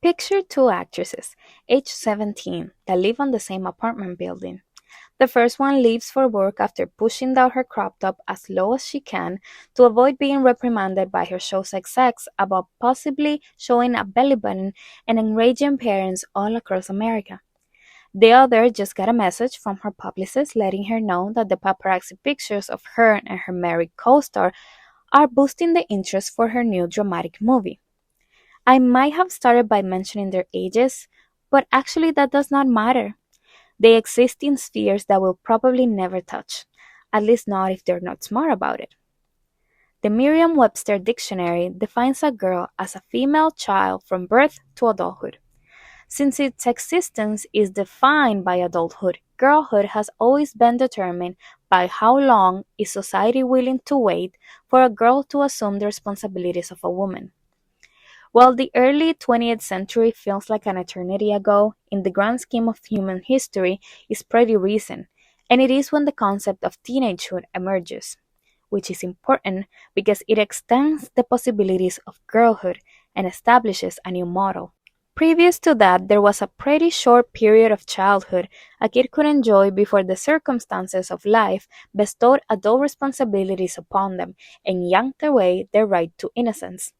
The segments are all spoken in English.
Picture two actresses, age 17, that live on the same apartment building. The first one leaves for work after pushing down her crop top as low as she can to avoid being reprimanded by her show's execs about possibly showing a belly button and enraging parents all across America. The other just got a message from her publicist letting her know that the paparazzi pictures of her and her married co-star are boosting the interest for her new dramatic movie. I might have started by mentioning their ages, but actually that does not matter. They exist in spheres that we'll probably never touch, at least not if they're not smart about it. The Merriam Webster Dictionary defines a girl as a female child from birth to adulthood. Since its existence is defined by adulthood, girlhood has always been determined by how long is society willing to wait for a girl to assume the responsibilities of a woman. While the early 20th century feels like an eternity ago, in the grand scheme of human history is pretty recent, and it is when the concept of teenagehood emerges, which is important because it extends the possibilities of girlhood and establishes a new model. Previous to that, there was a pretty short period of childhood a kid could enjoy before the circumstances of life bestowed adult responsibilities upon them and yanked away their right to innocence.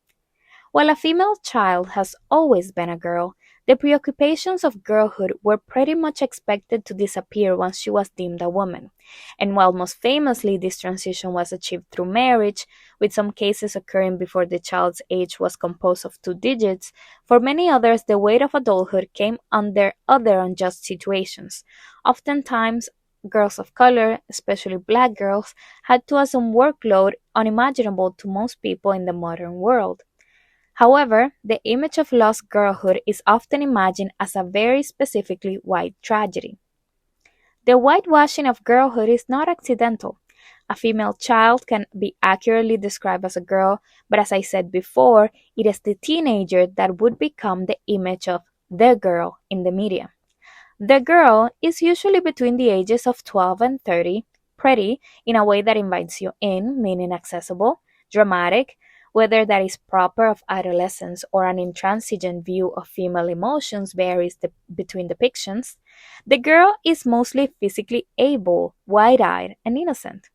While a female child has always been a girl, the preoccupations of girlhood were pretty much expected to disappear once she was deemed a woman. And while most famously this transition was achieved through marriage, with some cases occurring before the child's age was composed of two digits, for many others the weight of adulthood came under other unjust situations. Oftentimes, girls of color, especially black girls, had to assume workload unimaginable to most people in the modern world. However, the image of lost girlhood is often imagined as a very specifically white tragedy. The whitewashing of girlhood is not accidental. A female child can be accurately described as a girl, but as I said before, it is the teenager that would become the image of the girl in the media. The girl is usually between the ages of 12 and 30, pretty in a way that invites you in, meaning accessible, dramatic, whether that is proper of adolescence or an intransigent view of female emotions varies between depictions. The girl is mostly physically able, wide eyed, and innocent.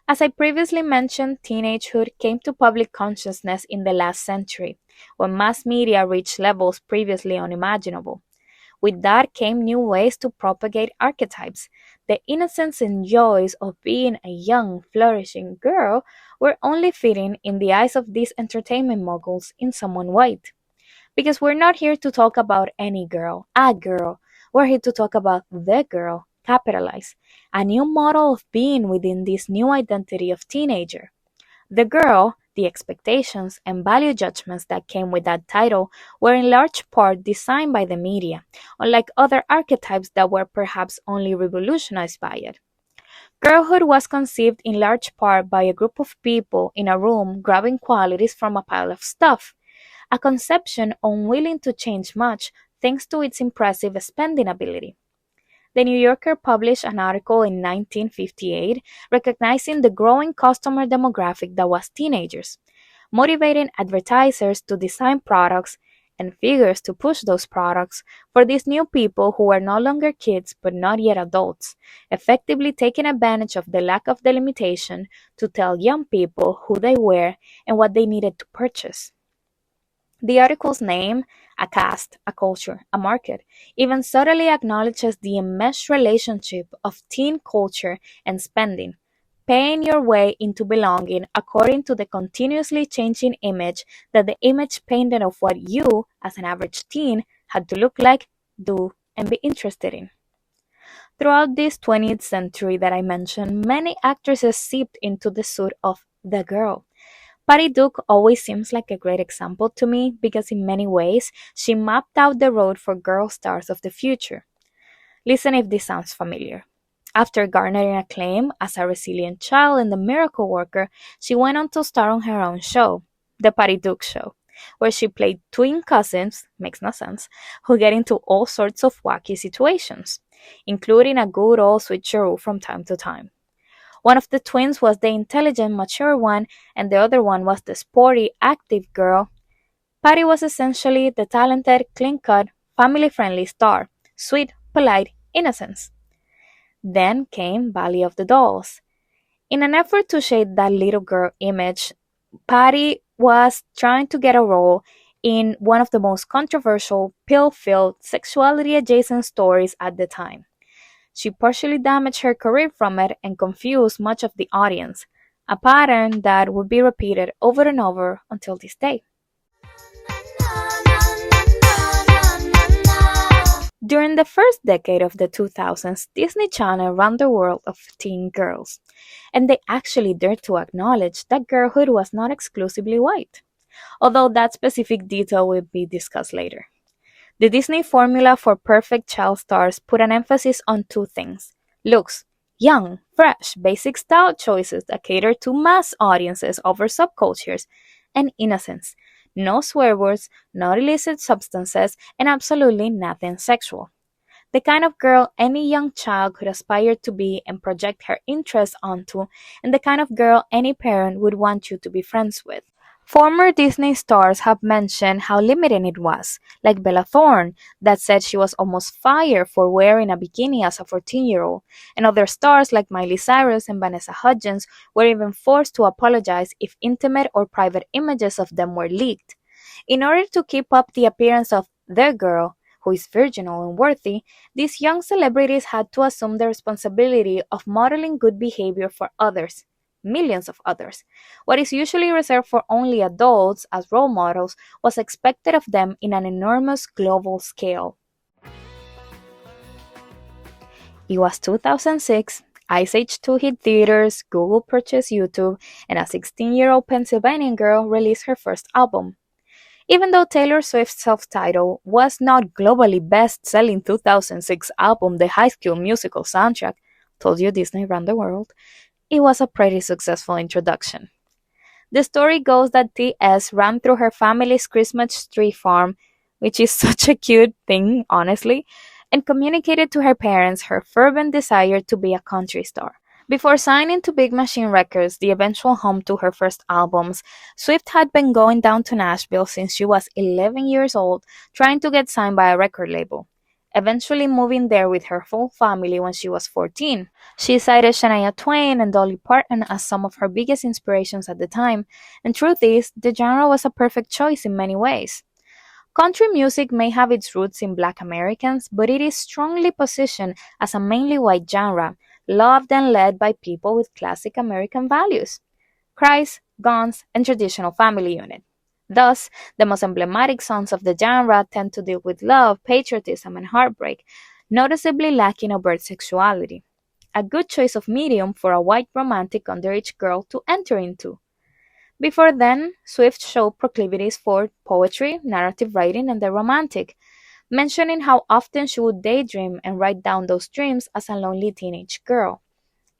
As I previously mentioned, teenagehood came to public consciousness in the last century, when mass media reached levels previously unimaginable. With that came new ways to propagate archetypes. The innocence and joys of being a young, flourishing girl were only fitting in the eyes of these entertainment moguls in someone white. Because we're not here to talk about any girl, a girl. We're here to talk about the girl, capitalized, a new model of being within this new identity of teenager. The girl, the expectations, and value judgments that came with that title were in large part designed by the media, unlike other archetypes that were perhaps only revolutionized by it. Girlhood was conceived in large part by a group of people in a room grabbing qualities from a pile of stuff, a conception unwilling to change much thanks to its impressive spending ability. The New Yorker published an article in 1958 recognizing the growing customer demographic that was teenagers, motivating advertisers to design products and figures to push those products for these new people who were no longer kids but not yet adults, effectively taking advantage of the lack of delimitation to tell young people who they were and what they needed to purchase. The article's name, a cast, a culture, a market, even subtly acknowledges the enmeshed relationship of teen culture and spending, paying your way into belonging according to the continuously changing image that the image painted of what you, as an average teen, had to look like, do, and be interested in. Throughout this 20th century that I mentioned, many actresses seeped into the suit of the girl. Patty Duke always seems like a great example to me because in many ways she mapped out the road for girl stars of the future. Listen if this sounds familiar. After garnering acclaim as a resilient child in The Miracle Worker, she went on to star on her own show, The Patty Duke Show, where she played twin cousins, makes no sense, who get into all sorts of wacky situations, including a good old switcheroo from time to time. One of the twins was the intelligent, mature one, and the other one was the sporty, active girl. Patty was essentially the talented, clean cut, family friendly star, sweet, polite, innocence. Then came Valley of the Dolls. In an effort to shade that little girl image, Patty was trying to get a role in one of the most controversial, pill filled, sexuality adjacent stories at the time. She partially damaged her career from it and confused much of the audience, a pattern that would be repeated over and over until this day. During the first decade of the 2000s, Disney Channel ran the world of teen girls, and they actually dared to acknowledge that girlhood was not exclusively white, although that specific detail will be discussed later. The Disney formula for perfect child stars put an emphasis on two things: looks, young, fresh, basic style choices that cater to mass audiences over subcultures, and innocence. No swear words, no illicit substances, and absolutely nothing sexual. The kind of girl any young child could aspire to be and project her interests onto, and the kind of girl any parent would want you to be friends with. Former Disney stars have mentioned how limiting it was, like Bella Thorne, that said she was almost fired for wearing a bikini as a 14-year-old, and other stars like Miley Cyrus and Vanessa Hudgens were even forced to apologize if intimate or private images of them were leaked. In order to keep up the appearance of their girl, who is virginal and worthy, these young celebrities had to assume the responsibility of modeling good behavior for others, millions of others. What is usually reserved for only adults as role models was expected of them in an enormous global scale. It was 2006, Ice Age 2 hit theaters, Google purchased YouTube, and a 16-year-old Pennsylvania girl released her first album. Even though Taylor Swift's self-titled was not globally best-selling 2006 album The High School Musical soundtrack, told you Disney ran the world, it was a pretty successful introduction. The story goes that T.S. ran through her family's Christmas tree farm, which is such a cute thing, honestly, and communicated to her parents her fervent desire to be a country star. Before signing to Big Machine Records, the eventual home to her first albums, Swift had been going down to Nashville since she was 11 years old, trying to get signed by a record label, eventually moving there with her full family when she was 14. She cited Shania Twain and Dolly Parton as some of her biggest inspirations at the time, and truth is, the genre was a perfect choice in many ways. Country music may have its roots in Black Americans, but it is strongly positioned as a mainly white genre, loved and led by people with classic American values: cries, guns, and traditional family unit. Thus, the most emblematic songs of the genre tend to deal with love, patriotism, and heartbreak, noticeably lacking overt sexuality. A good choice of medium for a white romantic underage girl to enter into. Before then, Swift showed proclivities for poetry, narrative writing, and the romantic, mentioning how often she would daydream and write down those dreams as a lonely teenage girl.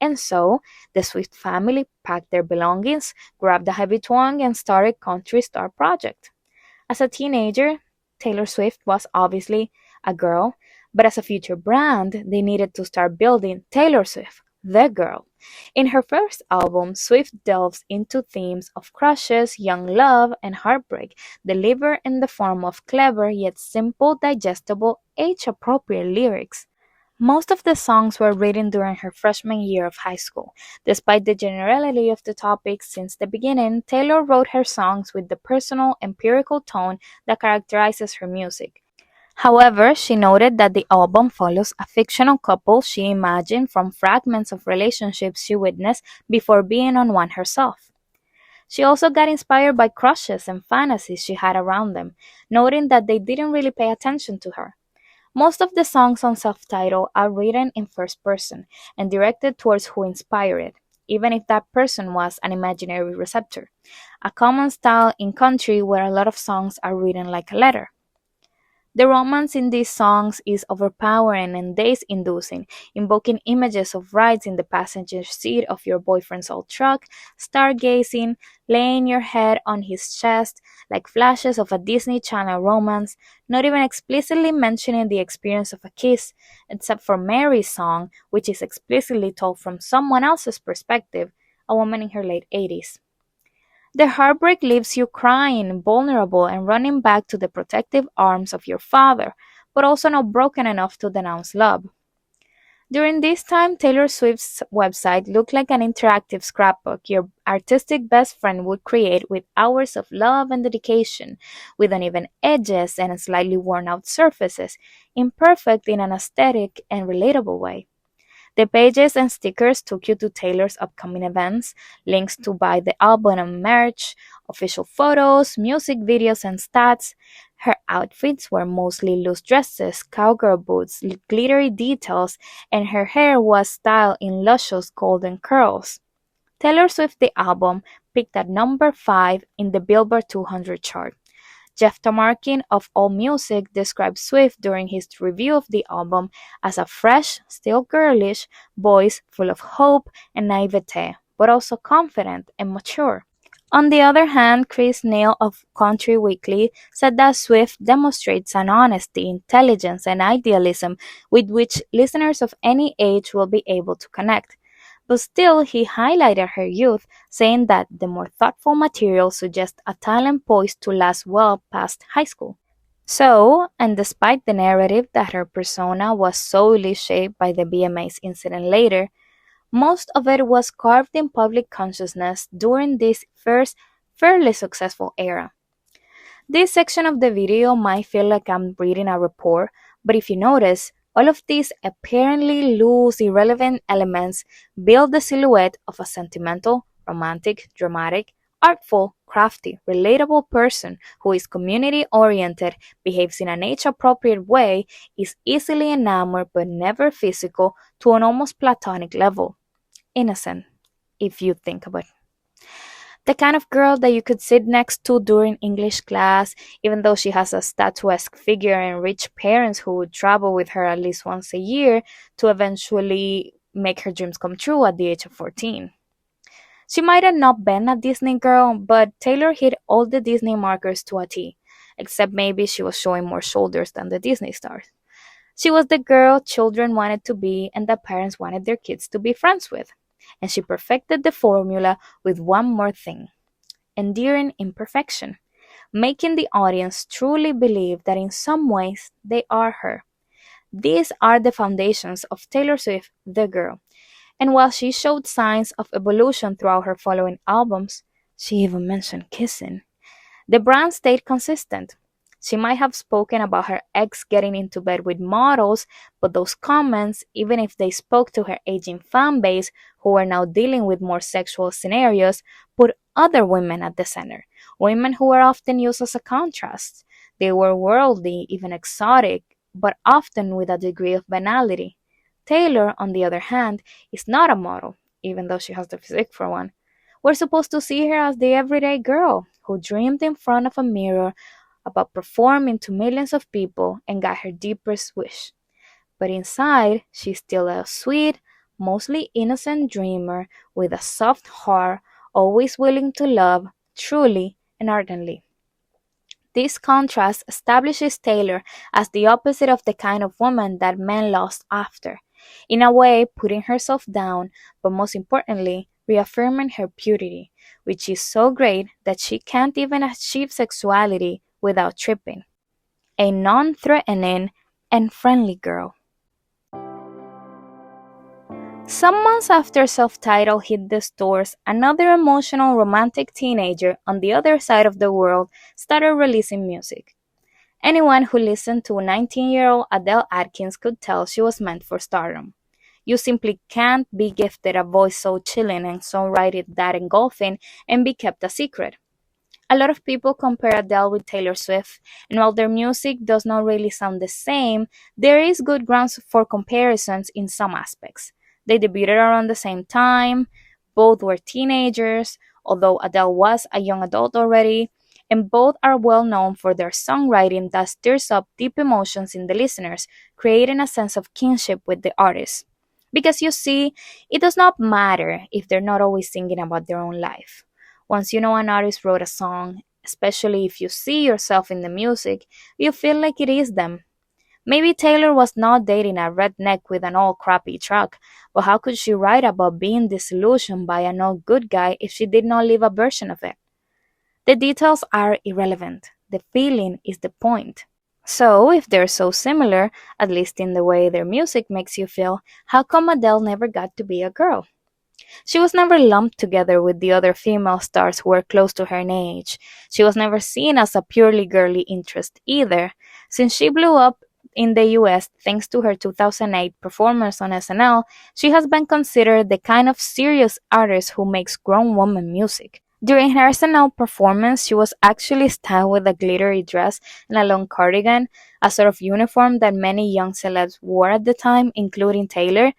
And so, the Swift family packed their belongings, grabbed a heavy twang, and started Country Star Project. As a teenager, Taylor Swift was obviously a girl, but as a future brand, they needed to start building Taylor Swift, the girl. In her first album, Swift delves into themes of crushes, young love, and heartbreak, delivered in the form of clever yet simple, digestible, age appropriate lyrics. Most of the songs were written during her freshman year of high school. Despite the generality of the topics since the beginning, Taylor wrote her songs with the personal, empirical tone that characterizes her music. However, she noted that the album follows a fictional couple she imagined from fragments of relationships she witnessed before being on one herself. She also got inspired by crushes and fantasies she had around them, noting that they didn't really pay attention to her. Most of the songs on self-titled are written in first person and directed towards who inspired it, even if that person was an imaginary receptor, a common style in country where a lot of songs are written like a letter. The romance in these songs is overpowering and daze-inducing, invoking images of rides in the passenger seat of your boyfriend's old truck, stargazing, laying your head on his chest, like flashes of a Disney Channel romance, not even explicitly mentioning the experience of a kiss, except for Mary's song, which is explicitly told from someone else's perspective, a woman in her late 80s. The heartbreak leaves you crying, vulnerable, and running back to the protective arms of your father, but also not broken enough to denounce love. During this time, Taylor Swift's website looked like an interactive scrapbook your artistic best friend would create with hours of love and dedication, with uneven edges and slightly worn out surfaces, imperfect in an aesthetic and relatable way. The pages and stickers took you to Taylor's upcoming events, links to buy the album and merch, official photos, music videos, and stats. Her outfits were mostly loose dresses, cowgirl boots, glittery details, and her hair was styled in luscious golden curls. Taylor Swift the album peaked at number 5 in the Billboard 200 chart. Jeff Tamarkin of AllMusic described Swift during his review of the album as a fresh, still girlish voice full of hope and naivete, but also confident and mature. On the other hand, Chris Neal of Country Weekly said that Swift demonstrates an honesty, intelligence, and idealism with which listeners of any age will be able to connect. But still, he highlighted her youth, saying that the more thoughtful material suggests a talent poised to last well past high school. So, and despite the narrative that her persona was solely shaped by the BMA's incident later, most of it was carved in public consciousness during this first fairly successful era. This section of the video might feel like I'm reading a report, but if you notice, all of these apparently loose, irrelevant elements build the silhouette of a sentimental, romantic, dramatic, artful, crafty, relatable person who is community oriented, behaves in an age appropriate way, is easily enamored but never physical to an almost platonic level. Innocent, if you think about it. The kind of girl that you could sit next to during English class, even though she has a statuesque figure and rich parents who would travel with her at least once a year to eventually make her dreams come true at the age of 14. She might have not been a Disney girl, but Taylor hit all the Disney markers to a T, except maybe she was showing more shoulders than the Disney stars. She was the girl children wanted to be and that parents wanted their kids to be friends with. And she perfected the formula with one more thing: endearing imperfection, making the audience truly believe that in some ways they are her. These are the foundations of Taylor Swift, the girl. And while she showed signs of evolution throughout her following albums, she even mentioned kissing. The brand stayed consistent. She might have spoken about her ex getting into bed with models, but those comments, even if they spoke to her aging fan base who were now dealing with more sexual scenarios, put other women at the center. Women who were often used as a contrast. They were worldly, even exotic, but often with a degree of banality. Taylor, on the other hand, is not a model, even though she has the physique for one. We're supposed to see her as the everyday girl who dreamed in front of a mirror about performing to millions of people and got her deepest wish. But inside, she's still a sweet, mostly innocent dreamer with a soft heart, always willing to love, truly and ardently. This contrast establishes Taylor as the opposite of the kind of woman that men lost after, in a way putting herself down, but most importantly, reaffirming her purity, which is so great that she can't even achieve sexuality without tripping. A non threatening and friendly girl. Some months after Self Titled hit the stores, another emotional romantic teenager on the other side of the world started releasing music. Anyone who listened to 19-year-old Adele Atkins could tell she was meant for stardom. You simply can't be gifted a voice so chilling and songwriting that engulfing and be kept a secret. A lot of people compare Adele with Taylor Swift, and while their music does not really sound the same, there is good grounds for comparisons in some aspects. They debuted around the same time, both were teenagers, although Adele was a young adult already, and both are well known for their songwriting that stirs up deep emotions in the listeners, creating a sense of kinship with the artist. Because you see, it does not matter if they're not always singing about their own life. Once you know an artist wrote a song, especially if you see yourself in the music, you feel like it is them. Maybe Taylor was not dating a redneck with an all crappy truck, but how could she write about being disillusioned by an all good guy if she did not live a version of it? The details are irrelevant. The feeling is the point. So, if they're so similar, at least in the way their music makes you feel, how come Adele never got to be a girl? She was never lumped together with the other female stars who were close to her in age. She was never seen as a purely girly interest either. Since she blew up in the US thanks to her 2008 performance on SNL, she has been considered the kind of serious artist who makes grown woman music. During her SNL performance, she was actually styled with a glittery dress and a long cardigan, a sort of uniform that many young celebs wore at the time, including Taylor.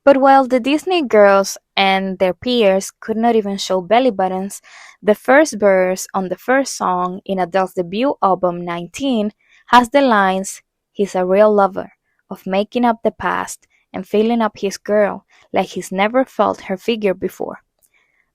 But while the Disney girls and their peers could not even show belly buttons, the first verse on the first song in Adele's debut album 19 has the lines, "He's a real lover, of making up the past and filling up his girl like he's never felt her figure before."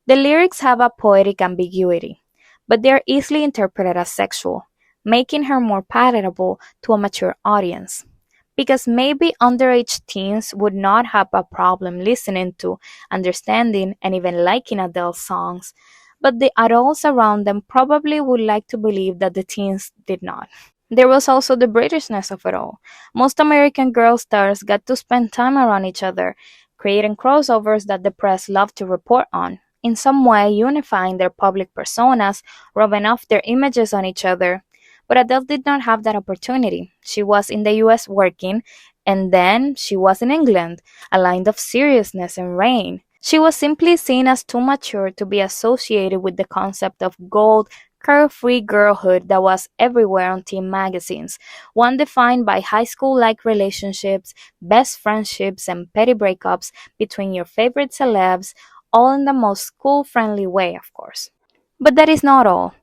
The lyrics have a poetic ambiguity, but they are easily interpreted as sexual, making her more palatable to a mature audience. Because maybe underage teens would not have a problem listening to, understanding, and even liking Adele's songs, but the adults around them probably would like to believe that the teens did not. There was also the Britishness of it all. Most American girl stars got to spend time around each other, creating crossovers that the press loved to report on, in some way unifying their public personas, rubbing off their images on each other. But Adele did not have that opportunity. She was in the US working, and then she was in England, a land of seriousness and rain. She was simply seen as too mature to be associated with the concept of gold, carefree girlhood that was everywhere on teen magazines, one defined by high school like relationships, best friendships, and petty breakups between your favorite celebs, all in the most school friendly way, of course. But that is not all.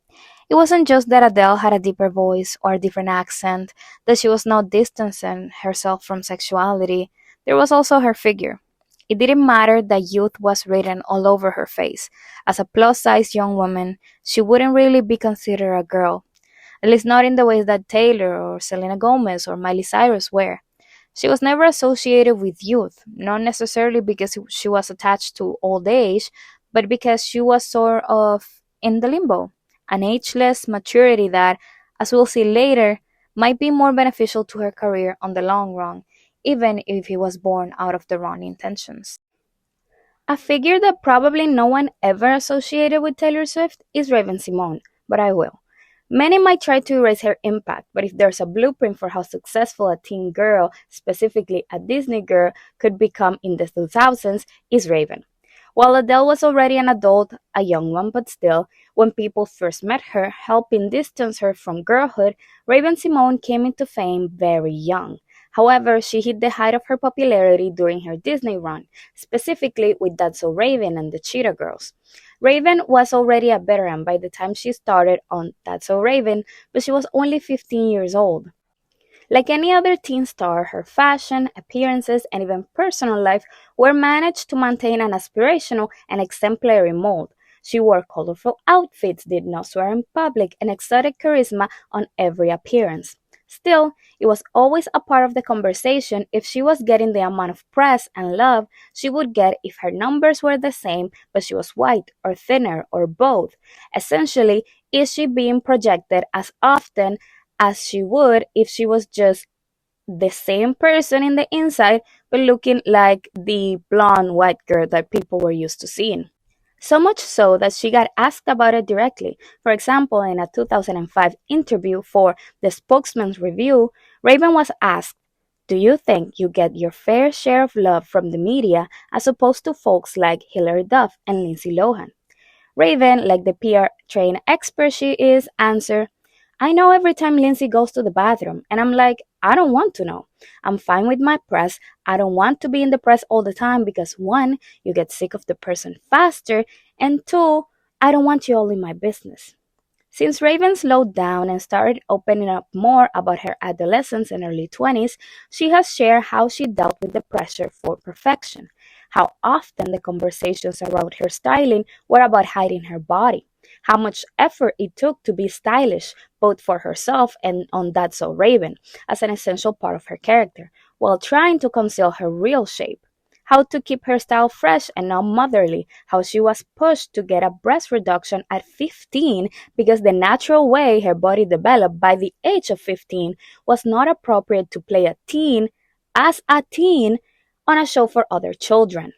It wasn't just that Adele had a deeper voice or a different accent, that she was not distancing herself from sexuality. There was also her figure. It didn't matter that youth was written all over her face. As a plus sized young woman, she wouldn't really be considered a girl, at least not in the ways that Taylor or Selena Gomez or Miley Cyrus were. She was never associated with youth, not necessarily because she was attached to old age, but because she was sort of in the limbo, an ageless maturity that, as we'll see later, might be more beneficial to her career on the long run, even if he was born out of the wrong intentions. A figure that probably no one ever associated with Taylor Swift is Raven Simone, but I will. Many might try to erase her impact, but if there's a blueprint for how successful a teen girl, specifically a Disney girl, could become in the 2000s, is Raven. While Adele was already an adult, a young one but still, when people first met her, helping distance her from girlhood, Raven Simone came into fame very young. However, she hit the height of her popularity during her Disney run, specifically with That's So Raven and the Cheetah Girls. Raven was already a veteran by the time she started on That's So Raven, but she was only 15 years old. Like any other teen star, her fashion, appearances, and even personal life were managed to maintain an aspirational and exemplary mold. She wore colorful outfits, did not swear in public, and exotic charisma on every appearance. Still, it was always a part of the conversation if she was getting the amount of press and love she would get if her numbers were the same but she was white or thinner or both. Essentially, is she being projected as often as she would if she was just the same person in the inside but looking like the blonde white girl that people were used to seeing? So much so that she got asked about it directly. For example, in a 2005 interview for the Spokesman's Review, Raven was asked, "Do you think you get your fair share of love from the media as opposed to folks like Hilary Duff and Lindsay Lohan?" Raven, like the PR trained expert she is, answered, "I know every time Lindsay goes to the bathroom, and I'm like, I don't want to know. I'm fine with my press. I don't want to be in the press all the time because one, you get sick of the person faster, and two, I don't want you all in my business." Since Raven slowed down and started opening up more about her adolescence and early 20s, she has shared how she dealt with the pressure for perfection, how often the conversations around her styling were about hiding her body, how much effort it took to be stylish, both for herself and on That's So Raven, as an essential part of her character, while trying to conceal her real shape. how to keep her style fresh and not motherly, how she was pushed to get a breast reduction at 15 because the natural way her body developed by the age of 15 was not appropriate to play a teen as a teen on a show for other children.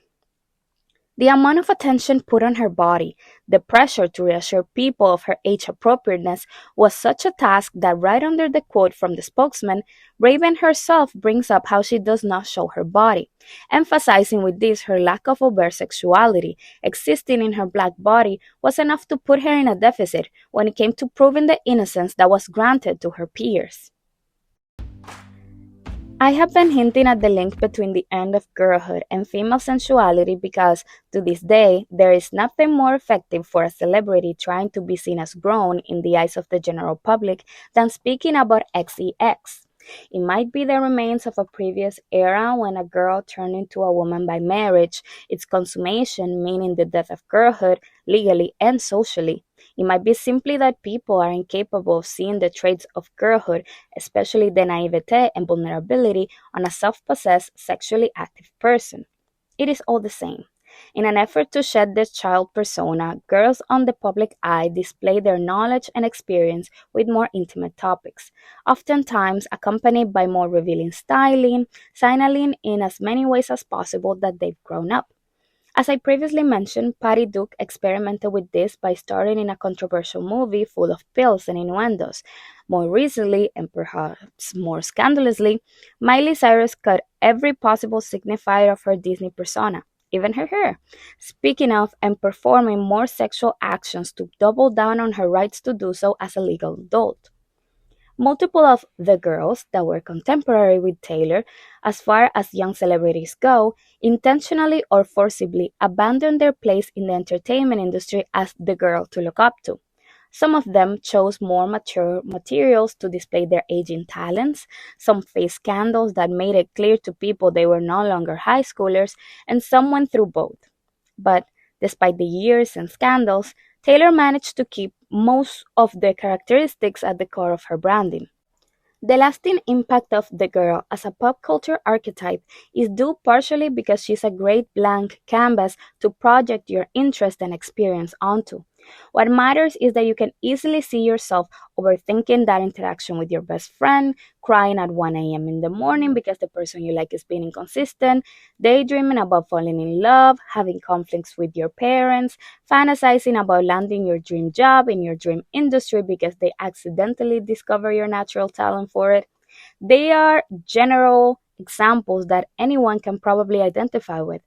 The amount of attention put on her body, the pressure to reassure people of her age appropriateness was such a task that right under the quote from the spokesman, Raven herself brings up how she does not show her body, emphasizing with this her lack of overt sexuality existing in her black body was enough to put her in a deficit when it came to proving the innocence that was granted to her peers. I have been hinting at the link between the end of girlhood and female sensuality because, to this day, there is nothing more effective for a celebrity trying to be seen as grown in the eyes of the general public than speaking about XEX. It might be the remains of a previous era when a girl turned into a woman by marriage, its consummation meaning the death of girlhood legally and socially. It might be simply that people are incapable of seeing the traits of girlhood, especially the naivete and vulnerability, on a self possessed, sexually active person. It is all the same. In an effort to shed this child persona, girls on the public eye display their knowledge and experience with more intimate topics, oftentimes accompanied by more revealing styling, signaling in as many ways as possible that they've grown up. As I previously mentioned, Patty Duke experimented with this by starring in a controversial movie full of pills and innuendos. More recently, and perhaps more scandalously, Miley Cyrus cut every possible signifier of her Disney persona, even her hair, speaking of and performing more sexual actions to double down on her rights to do so as a legal adult. Multiple of the girls that were contemporary with Taylor, as far as young celebrities go, intentionally or forcibly abandoned their place in the entertainment industry as the girl to look up to. Some of them chose more mature materials to display their aging talents, some faced scandals that made it clear to people they were no longer high schoolers, and some went through both. But despite the years and scandals, Taylor managed to keep most of the characteristics at the core of her branding. The lasting impact of the girl as a pop culture archetype is due partially because she's a great blank canvas to project your interest and experience onto. What matters is that you can easily see yourself overthinking that interaction with your best friend, crying at 1 a.m. in the morning because the person you like is being inconsistent, daydreaming about falling in love, having conflicts with your parents, fantasizing about landing your dream job in your dream industry because they accidentally discover your natural talent for it. They are general examples that anyone can probably identify with.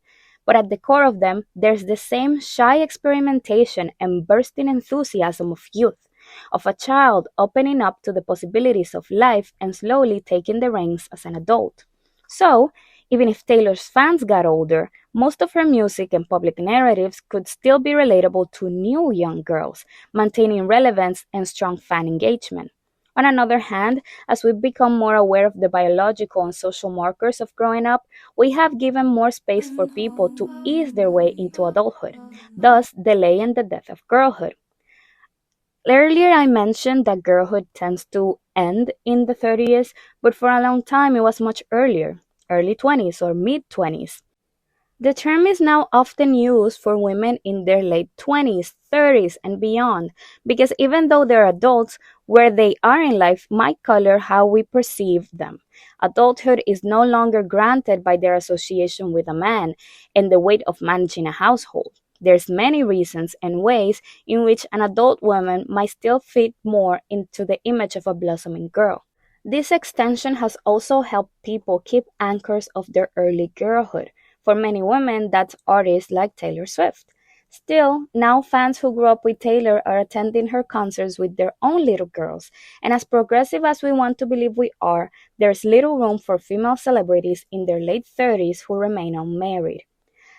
But at the core of them, there's the same shy experimentation and bursting enthusiasm of youth, of a child opening up to the possibilities of life and slowly taking the reins as an adult. So, even if Taylor's fans got older, most of her music and public narratives could still be relatable to new young girls, maintaining relevance and strong fan engagement. On another hand, as we become more aware of the biological and social markers of growing up, we have given more space for people to ease their way into adulthood, thus delaying the death of girlhood. Earlier, I mentioned that girlhood tends to end in the 30s, but for a long time it was much earlier, early 20s or mid 20s. The term is now often used for women in their late 20s, 30s, and beyond, because even though they're adults, where they are in life might color how we perceive them. Adulthood is no longer granted by their association with a man and the weight of managing a household. There's many reasons and ways in which an adult woman might still fit more into the image of a blossoming girl. This extension has also helped people keep anchors of their early girlhood. For many women, that's artists like Taylor Swift. Still, now fans who grew up with Taylor are attending her concerts with their own little girls, and as progressive as we want to believe we are, there's little room for female celebrities in their late 30s who remain unmarried.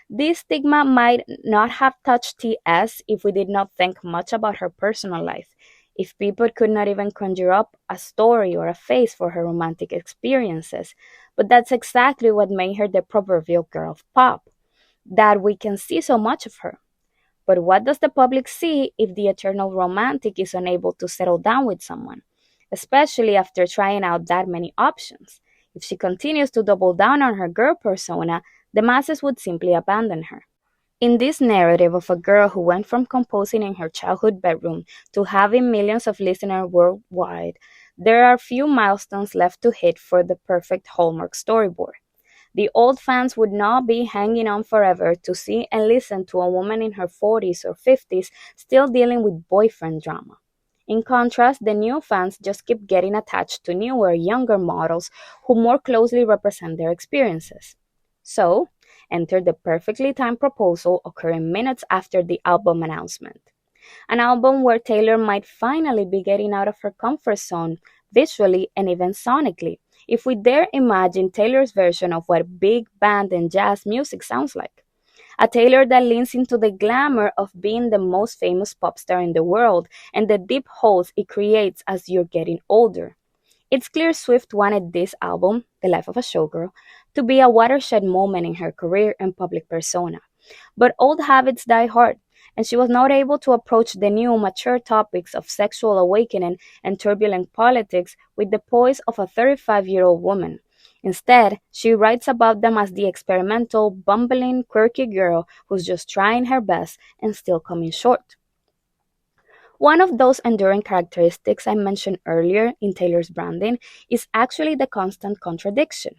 This stigma might not have touched TS if we did not think much about her personal life, if people could not even conjure up a story or a face for her romantic experiences. But that's exactly what made her the proverbial girl of pop, that we can see so much of her. But what does the public see if the eternal romantic is unable to settle down with someone, especially after trying out that many options? If she continues to double down on her girl persona, the masses would simply abandon her. In this narrative of a girl who went from composing in her childhood bedroom to having millions of listeners worldwide, there are few milestones left to hit for the perfect Hallmark storyboard. The old fans would not be hanging on forever to see and listen to a woman in her 40s or 50s still dealing with boyfriend drama. In contrast, the new fans just keep getting attached to newer, younger models who more closely represent their experiences. So, enter the perfectly timed proposal occurring minutes after the album announcement. An album where Taylor might finally be getting out of her comfort zone visually and even sonically, if we dare imagine Taylor's version of what big band and jazz music sounds like. A Taylor that leans into the glamour of being the most famous pop star in the world and the deep holes it creates as you're getting older. It's clear Swift wanted this album, The Life of a Showgirl, to be a watershed moment in her career and public persona. But old habits die hard, and she was not able to approach the new, mature topics of sexual awakening and turbulent politics with the poise of a 35-year-old woman. Instead, she writes about them as the experimental, bumbling, quirky girl who's just trying her best and still coming short. One of those enduring characteristics I mentioned earlier in Taylor's branding is actually the constant contradiction.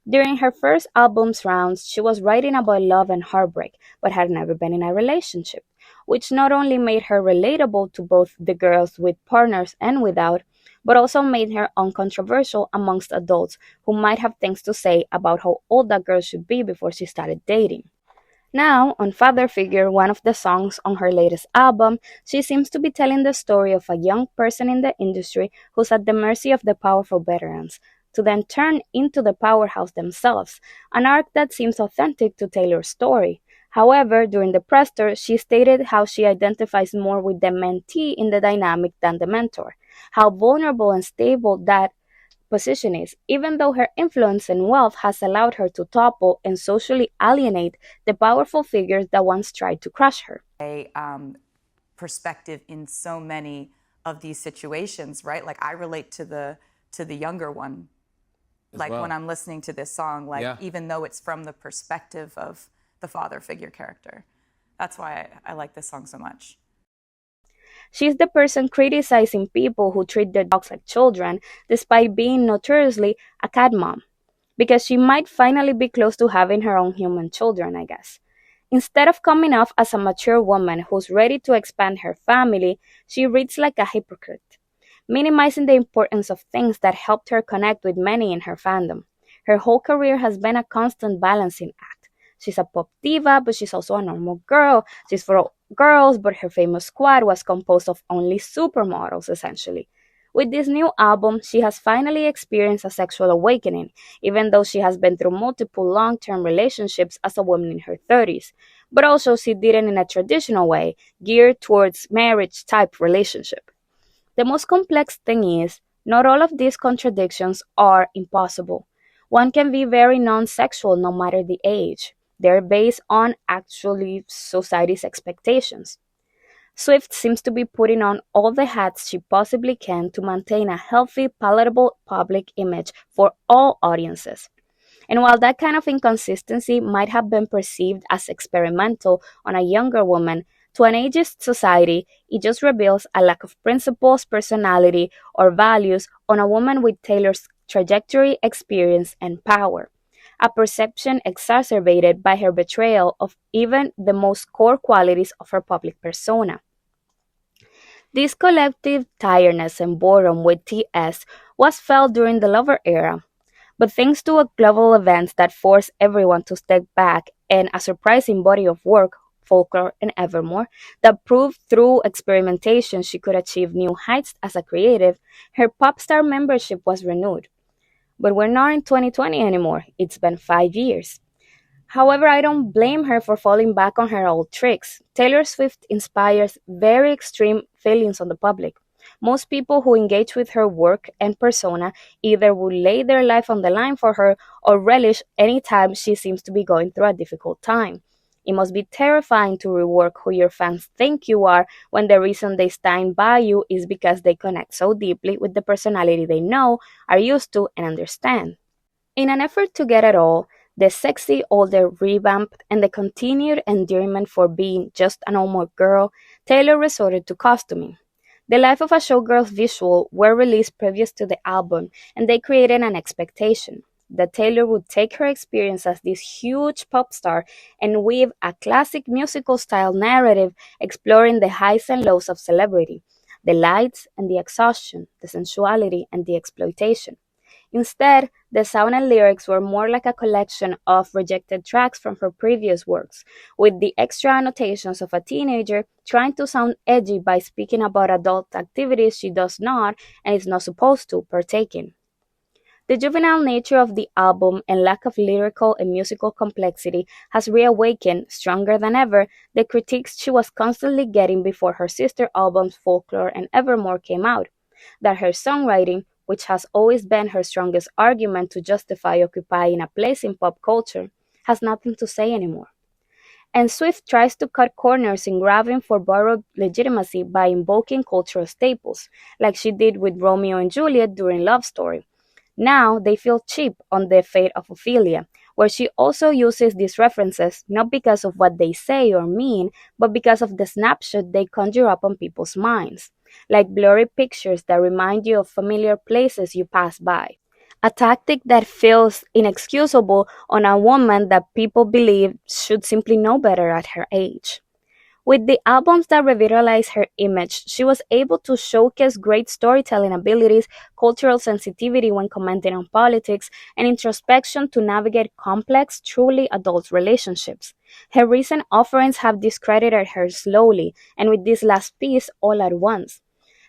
During her first album's rounds, she was writing about love and heartbreak, but had never been in a relationship, which not only made her relatable to both the girls with partners and without, but also made her uncontroversial amongst adults who might have things to say about how old a girl should be before she started dating. Now, on Father Figure, one of the songs on her latest album, she seems to be telling the story of a young person in the industry who's at the mercy of the powerful veterans, to then turn into the powerhouse themselves, an arc that seems authentic to Taylor's story. However, during the press tour, she stated how she identifies more with the mentee in the dynamic than the mentor, how vulnerable and stable that position is, even though her influence and wealth has allowed her to topple and socially alienate the powerful figures that once tried to crush her. A perspective in so many of these situations, right? Like I relate to the younger one. Like when I'm listening to this song, like even though it's from the perspective of the father figure character. That's why I like this song so much. She's the person criticizing people who treat their dogs like children, despite being notoriously a cat mom, because she might finally be close to having her own human children, I guess. Instead of coming off as a mature woman who's ready to expand her family, she reads like a hypocrite, minimizing the importance of things that helped her connect with many in her fandom. Her whole career has been a constant balancing act. She's a pop diva, but she's also a normal girl. She's for all girls, but her famous squad was composed of only supermodels, essentially. With this new album, she has finally experienced a sexual awakening, even though she has been through multiple long term relationships as a woman in her 30s. But also, she did it in a traditional way, geared towards marriage type relationship. The most complex thing is, not all of these contradictions are impossible. One can be very non sexual no matter the age. They're based on actually society's expectations. Swift seems to be putting on all the hats she possibly can to maintain a healthy, palatable public image for all audiences. And while that kind of inconsistency might have been perceived as experimental on a younger woman, to an ageist society, it just reveals a lack of principles, personality, or values on a woman with Taylor's trajectory, experience, and power. A perception exacerbated by her betrayal of even the most core qualities of her public persona. This collective tiredness and boredom with TS was felt during the Lover era, but thanks to a global event that forced everyone to step back and a surprising body of work, Folklore and Evermore, that proved through experimentation she could achieve new heights as a creative, her pop star membership was renewed. But we're not in 2020 anymore, it's been 5 years. However, I don't blame her for falling back on her old tricks. Taylor Swift inspires very extreme feelings on the public. Most people who engage with her work and persona either will lay their life on the line for her or relish any time she seems to be going through a difficult time. It must be terrifying to rework who your fans think you are when the reason they stand by you is because they connect so deeply with the personality they know, are used to, and understand. In an effort to get it all, The sexy older revamp and the continued endearment for being just a normal girl, Taylor resorted to costuming. The Life of a Showgirl's visuals were released previous to the album, and they created an expectation that Taylor would take her experience as this huge pop star and weave a classic musical style narrative exploring the highs and lows of celebrity, the lights and the exhaustion, the sensuality and the exploitation. Instead, the sound and lyrics were more like a collection of rejected tracks from her previous works, with the extra annotations of a teenager trying to sound edgy by speaking about adult activities she does not and is not supposed to partake in. The juvenile nature of the album and lack of lyrical and musical complexity has reawakened, stronger than ever, the critiques she was constantly getting before her sister albums Folklore and Evermore came out, that her songwriting, which has always been her strongest argument to justify occupying a place in pop culture, has nothing to say anymore. And Swift tries to cut corners in grabbing for borrowed legitimacy by invoking cultural staples, like she did with Romeo and Juliet during Love Story. Now they feel cheap on The Fate of Ophelia, where she also uses these references not because of what they say or mean, but because of the snapshot they conjure up on people's minds, like blurry pictures that remind you of familiar places you pass by. A tactic that feels inexcusable on a woman that people believe should simply know better at her age. With the albums that revitalized her image, she was able to showcase great storytelling abilities, cultural sensitivity when commenting on politics, and introspection to navigate complex, truly adult relationships. Her recent offerings have discredited her slowly, and with this last piece, all at once.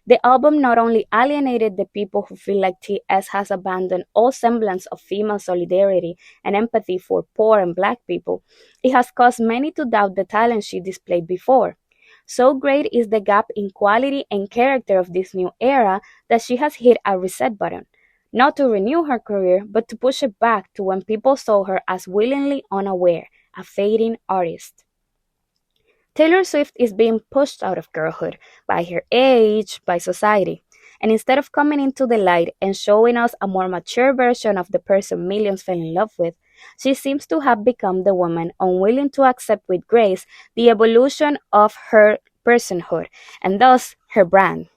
The album not only alienated the people who feel like TS has abandoned all semblance of female solidarity and empathy for poor and black people, it has caused many to doubt the talent she displayed before. So great is the gap in quality and character of this new era that she has hit a reset button. Not to renew her career, but to push it back to when people saw her as willingly unaware, a fading artist. Taylor Swift is being pushed out of girlhood by her age, by society. And instead of coming into the light and showing us a more mature version of the person millions fell in love with, she seems to have become the woman unwilling to accept with grace the evolution of her personhood and thus her brand.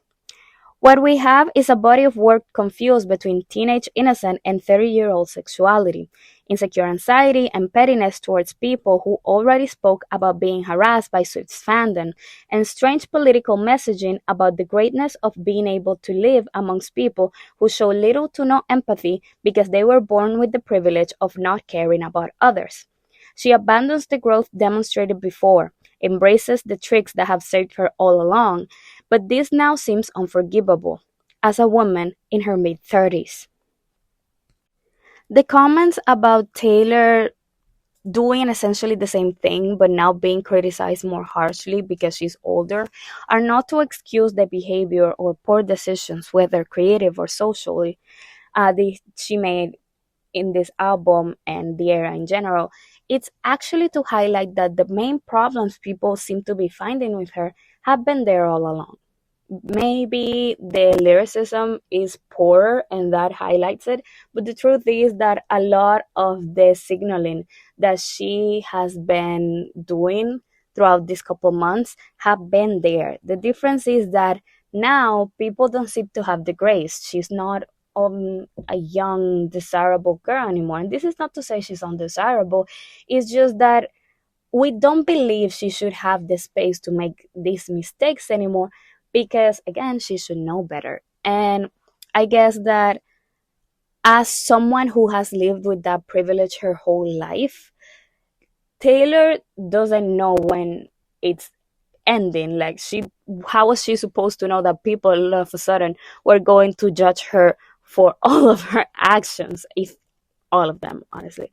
What we have is a body of work confused between teenage innocence and 30-year-old sexuality, insecure anxiety and pettiness towards people who already spoke about being harassed by Swift's fandom, and strange political messaging about the greatness of being able to live amongst people who show little to no empathy because they were born with the privilege of not caring about others. She abandons the growth demonstrated before, embraces the tricks that have served her all along, but this now seems unforgivable as a woman in her mid 30s. The comments about Taylor doing essentially the same thing but now being criticized more harshly because she's older are not to excuse the behavior or poor decisions, whether creative or socially, she made in this album and the era in general. It's actually to highlight that the main problems people seem to be finding with her have been there all along. Maybe the lyricism is poor and that highlights it, but the truth is that a lot of the signaling that she has been doing throughout these couple months have been there. The difference is that now people don't seem to have the grace. She's not a young desirable girl anymore, and this is not to say she's undesirable. It's just that we don't believe she should have the space to make these mistakes anymore because, again, she should know better. And I guess that as someone who has lived with that privilege her whole life, Taylor doesn't know when it's ending. Like, how was she supposed to know that people all of a sudden were going to judge her for all of her actions, if all of them, honestly?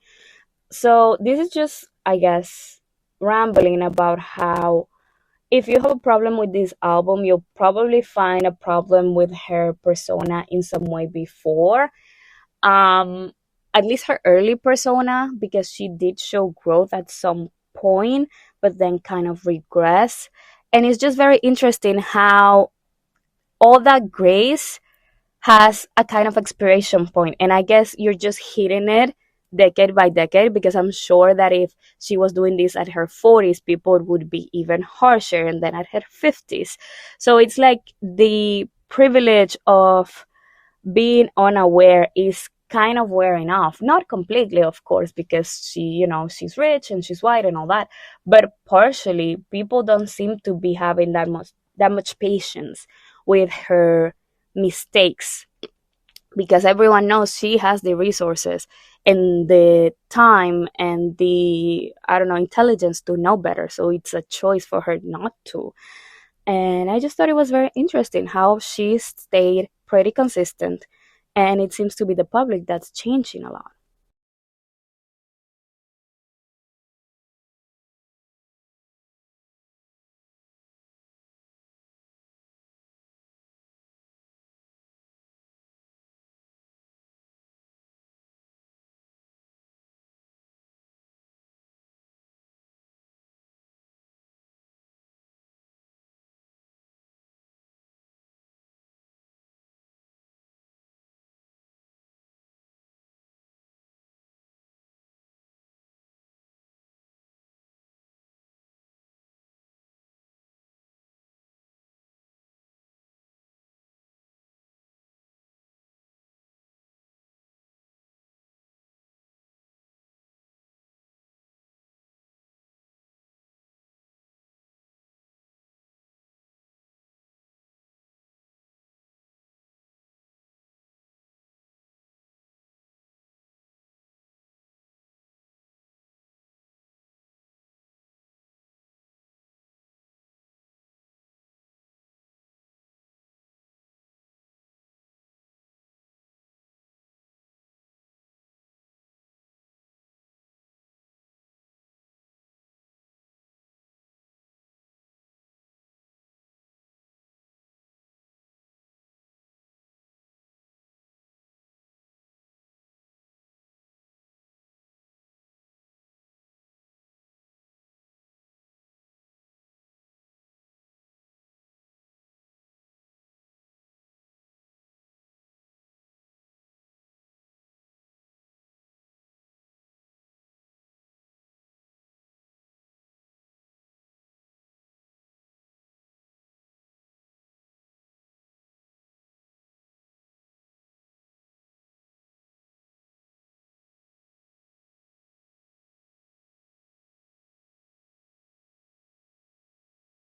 So this is just, I guess, rambling about how if you have a problem with this album, you'll probably find a problem with her persona in some way before. Um, at least her early persona, because she did show growth at some point, but then kind of regress. And it's just very interesting how all that grace has a kind of expiration point, and I guess you're just hitting it decade by decade, because I'm sure that if she was doing this at her 40s, people would be even harsher, and then at her 50s. So it's like the privilege of being unaware is kind of wearing off. Not completely, of course, because she's rich and she's white and all that, but partially people don't seem to be having that much patience with her mistakes, because everyone knows she has the resources and the time and the, I don't know, intelligence to know better. So it's a choice for her not to. And I just thought it was very interesting how she stayed pretty consistent. And it seems to be the public that's changing a lot.